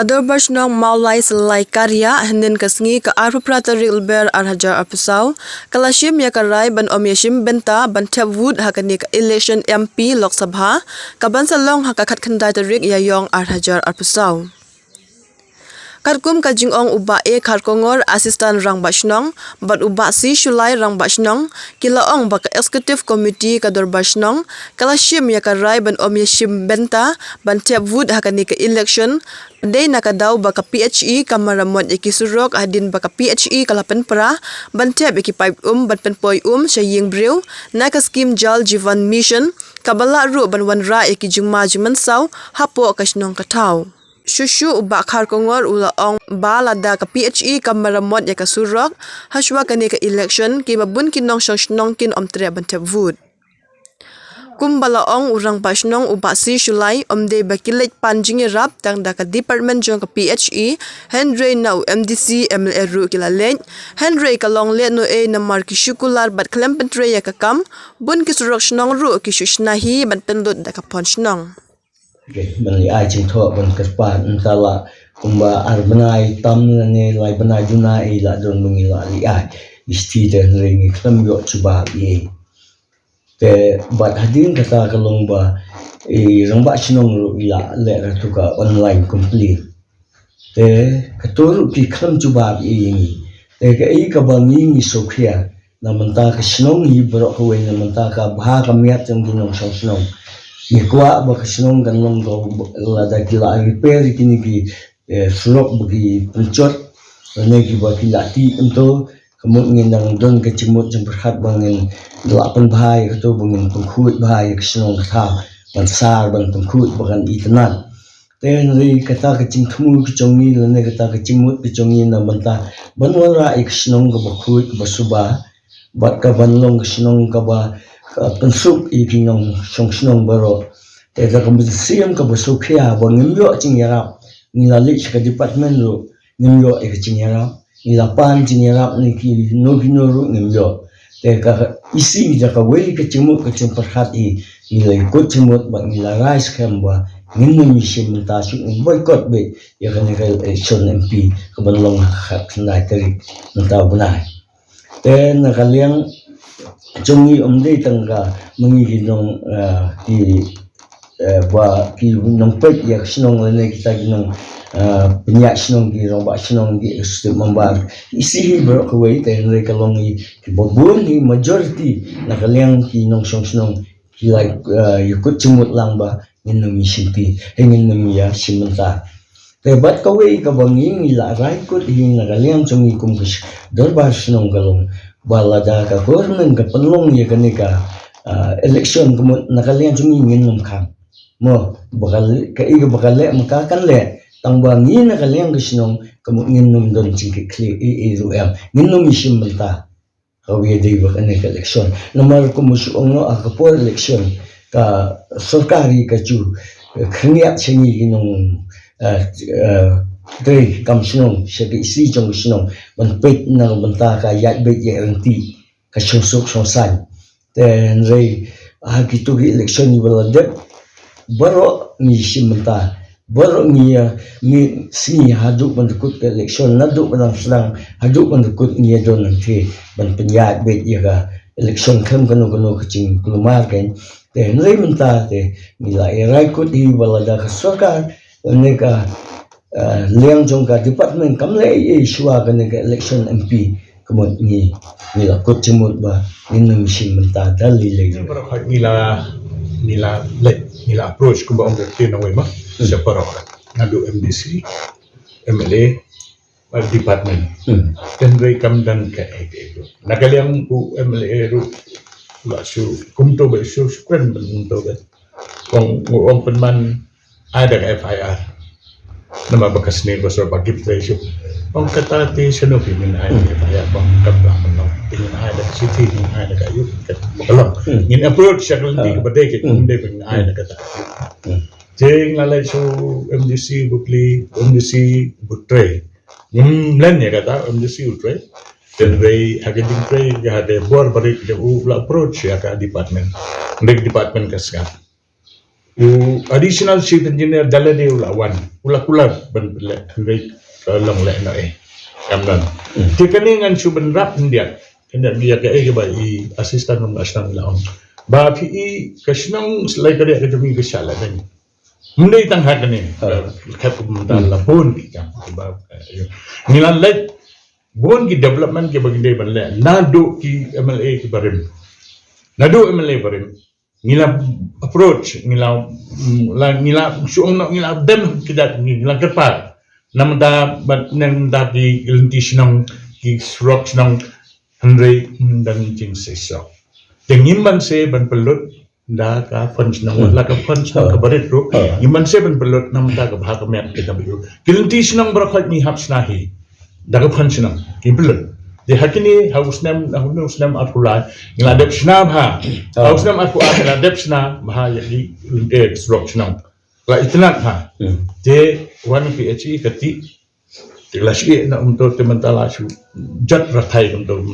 Dorbar Shnong Mawlai Syllai Kariah henden kasngi ka arprata rilber arhajar apusau kalashim yakarai ban omyashim Byrta ban Thep Hakane ka election MP Loksabha kaban salong hakakat khandai tarik yayong arhajar apusau Karkum kajingong uba karkongor assistant rang bashnong bat uba si Syllai rang bashnong kilaong baka executive committee ka Dorbar Shnong kalashim yakarai ban omyashim Byrta ban Thep Hakane ka election day nakadaw baka PHE kamaramot ikisurok adin baka PHE kalapan para ban Thep ikipay ban penpoy saying brew naka scheme jal jivan mission kabala ru ban wanra ikijungma jumansaw hapo kashnong kataw Shushu uba karkongor ulaong balada ka PHE kamaramot yakasurok haswa kani ka election kibabun kinong shnong kin omtre ban Thep Kumbalaong urang pasnong uba si Syllai omde bakilit panjingi rap tang daka department jong ka PHE Henry now MDC MLA ru kilalen Henry kalong le no na markisukular bat klempentre yakakam bun kisurok shnong ru kisushnahi ban pendut daka ponsnong Bani ai ching tho ban kaspan entala kumba arbanai tam ne lai banai duna la don mungi la li ai isti de ring klam yo chuba ye te bat hadin kata kalong ba rangba chinong ru ila le ra tu ka online complete te katur ki klam chuba ye ni te ka ka ba ni sokhia na manta ka chinong hi bro ko na manta ka bha ka miat jang dinong shnong Ikwa baka sinong ganong go lada kila repair kini ki flop bagi pencot negi bagi lati untuk kemudian nang don kecimut yang berhat bangin delapan bahaya atau bangin pengkut bahaya kesinong kata bansar bang pengkut bahkan itenan dan ri kata kecing temu kecongi lene kata kecimut kecongi na banta banwara kesinong ke pengkut basubah bat ka banlong kesinong ka ba pensuk ikinong song baro te ka komposisiam ka basukya bangim yo ching yarap ni la lich ka department ro ngim yo e ching yarap ni la pan ching yarap ni ki no ro ngim yo te ka isi ja ka wei ka chimut ka chim parhat ni la ko chimut ba ni la rais khamba ngim ni sim ta su boycott be ya ka ni ka election MP ka banlong khat nai tari ta bunai te na kaliang Jongi omde tangga mengi ginong ki ba ki nong pet ya snong lene kita ginong penyak snong ki romba snong ki sistem membar isi hi bro ko wei te re kalongi ki bobun ni majority na kaliang ki nong snong ki like yukut cimut lang ba nginong misinti hengin nami ya simenta te bat ko wei ka bangi ila rai kut hi na kaliang jongi kumkus Dorbar Shnong kalong balada ka government ka penlong ya kanika election kemut nakalian cumi ngin kang mo bakal ka iga bakal le makakan le tang bangi nakalian gisnong kemut ngin don cingki kli ru ngin isim melta kawi dei bakal ka election nomor kumusong no akapor election ka sarkari ka chu khniat chingi ginong Dei kam sinong sebi isi jong sinong ban pet na banta ka yat bet ye anti ka sosok sosan ten rei gitu gi election ni bala dep baro ni simenta baro ni si haduk ban kut ka election na duk ban sedang haduk ban kut ni don nanti ban penyat bet ye ka election kam kanu kecing kelumar kan ten rei menta te ni la rai kut hi bala da ka sarkar ne ka liang jong ka department kamle shua ka election MP kemut ni la kot cimut ba ni mission menta dali le nila approach ko ba ang tin away ma sa para ngadu MDC MLA department tenre kamdan ka nagaliang po MLA ru la su kumto ba su kwen bunto ba kung penman ada ka FIR nama bakas ni basur bagi presyo ang katati sa no pinin ay kaya bang kabraman no pinin ay da city ni ay da kayo bakalang in approach sa hindi ka badai kay hindi pinin ay da kata jeng lalay so MDC bukli MDC butre lan ya kata MDC butre then they haging pre ya de bor balik de approach ya ka department department kasga additional chief engineer dalade ulawan ula ban le rei long le na kamnan tikaningan suban rap india kena dia ke ba I assistant ng asnang laon ba pi kasnong Syllai Kariah academy ke sala dan mundai tang Hakane khat mundal la pun bi kam ba nilan let bon ki development ke baginde ban le nado ki MLA ki barim nado MLA barim ngila approach ngila suong ngila dem kidat ngila kerpa namda namda di linti Shnong ki rock Shnong Henry dan jing sesok tengimban se ban pelut da ka punch nang la ka punch ka barit ro imban se ban pelut namda ka bhag mek ke tabu kilinti Shnong brakhat ni hap snahi da ka punch nang ki pelut di Hakane hausnam atulai ngeladep sna bha hausnam atulai ngeladep sna bha yadi unte rock Shnong la itnat ha de wan PhD kati kelas na untuk teman tala su jat rathai untuk